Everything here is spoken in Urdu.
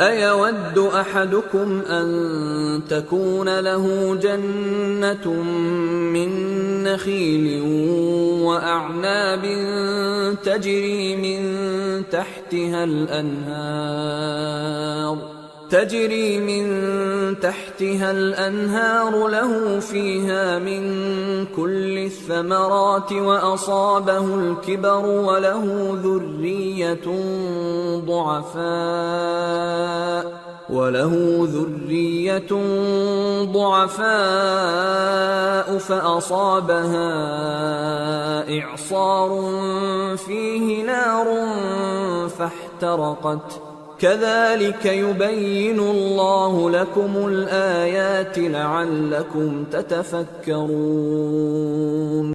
أَيَوَدُّ أَحَدُكُمْ أَن تَكُونَ لَهُ جَنَّةٌ مِّن نَّخِيلٍ وَأَعْنَابٍ تَجْرِي مِن تَحْتِهَا الْأَنْهَارُ لَهُ فِيهَا مِن كُلِّ الثَّمَرَاتِ وَأَصَابَهُ الْكِبَرُ وَلَهُ ذُرِّيَّةٌ ضُعَفَاءُ فَأَصَابَهَا إِعْصَارٌ فِيهِ نَارٌ فَاحْتَرَقَتْ كَذَلِكَ يُبَيِّنُ اللَّهُ لَكُمُ الْآيَاتِ لَعَلَّكُمْ تَتَفَكَّرُونَ।